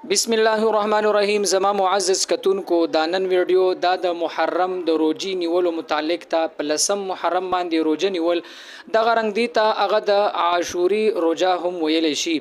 بسم الله الرحمن الرحیم. زما معزز کتونکو دا نن ویډیو دا د محرم د روجي نیولو متعلق ته په لسم محرم باندې روجه نیول دغه رنګ دی ته هغه د عاشوري روجه هم ویل شي.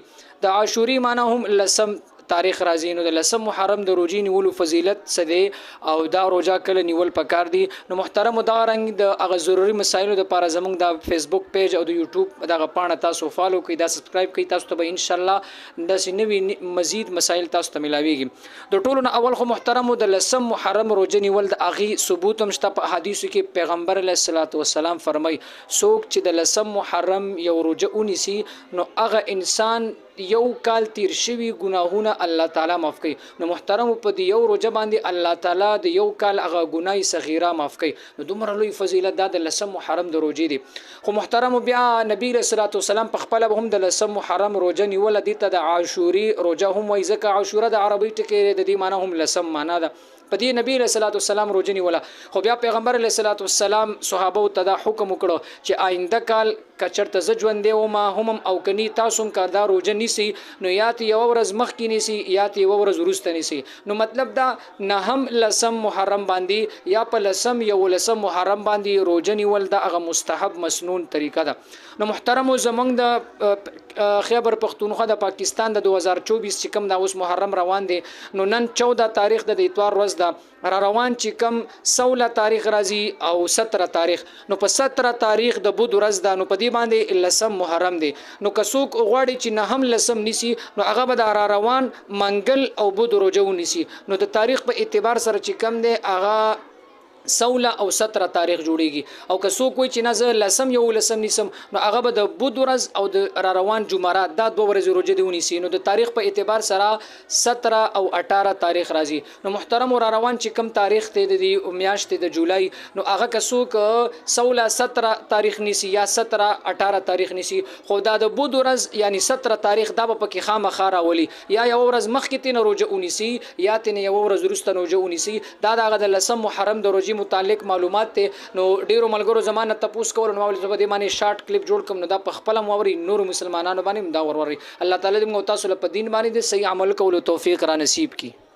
د عاشوري معنی هم لسم تاریخ راځي. نو د لسم محرم د روجي نیولو فضیلت څه دی او دا روجه کله نیول پکار دي. نو محترم دا رنګ د هغه ضروري مسایلو د لپاره زموږ د فیسبوک پیج او د یوټیوب دغه پاڼه تاسو فالو کړئ، دا سبسکرایب کړئ، تاسو ته به ان شاء الله د نوې مزید مسایل تاسو ته ملاويږي. د ټولو نه اول خو محترم د لسم محرم روجه نیول د اغي ثبوت هم شته په حدیثو کې. پیغمبر علیه الصلاۃ والسلام فرمای څوک چې د لسم محرم یو روجه ونیسي نو هغه انسان یو کال تیر شوی ګناهونه الله تعالی معاف کوي. نو محترم په دی یو روجه باندې الله تعالی د یو کال هغه ګناي صغیره معاف کوي. نو دومره لوی فضیلت د لسم محرم د روجې دی. خو محترم بیا نبی رسول الله والسلام په خپل هم د لسم محرم روجه نیول دي ته د عاشوري روجه هم وایي، ځکه عاشوره د عربی ټکی د دې معنی هم لسم معنی ده. په دې نبی رسول الله والسلام روجه نیوله. خو بیا پیغمبر علیه الصلاۃ والسلام صحابه ته دا حکم وکړو چې آینده کال کچرته ز ژوند دی او ما هم او کني تاسو هم کار دا روجه نیسی نو یات یو ورځ مخکې نیسی یات یو ورځ وروسته نیسی. نو مطلب دا نه هم لسم محرم باندې یا په لسم یو لسم محرم باندې روجه نیول دا هغه مستحب مسنون طریقه ده. نو محترم زمونږ د خیبر پختونخوا د پاکستان د 2024 چې کوم دا اوس محرم روان دي نو نن 14 تاریخ د اتوار ورځ دا را روان چې کوم 16 تاریخ راځي او 17 تاریخ. نو په 17 تاریخ د بود ورځ دا نو په دې باندې لسم محرم دی. نو کڅوک غواړي چې نه هم لسم نیسی نو هغه به را روان منګل او بود روجه ونیسی. نو د تاریخ په اعتبار سره چې کوم دی هغه 16 او 17 تاریخ جوړیږي. او که څوک وایي چې نه زه لسم یو لسم نیسم نو هغه به د بود ورځ او د را روان جمعرات دا دوه ورځې روجه دی ونیسي. نو د تاریخ په اعتبار سره 17 او 18 تاریخ راځي. نو محترم را روان چې کم تاریخ ته د میاشت د جولای نو هغه که څوک 16 17 تاریخ نیسي یا 17 18 تاریخ نیسي خو دا د بود ورځ یعنی 17 تاریخ دا په کې خامخا راولي یا یو ورځ مخکې تنه روجه ونیسي یا تنه یو ورځ وروسته روجه ونیسي. دا دغه د لسم محرم د روجه متعلق معلومات ته نو ډیرو ملګرو زمانه تپوس کول نو ولې زبده معنی شارټ کلیپ جوړ کوم نو دا په خپل موري نور مسلمانانو باندې دا وروري. الله تعالی دې موږ تاسو له په دین باندې صحیح عمل کولو توفیق را نصیب کړي.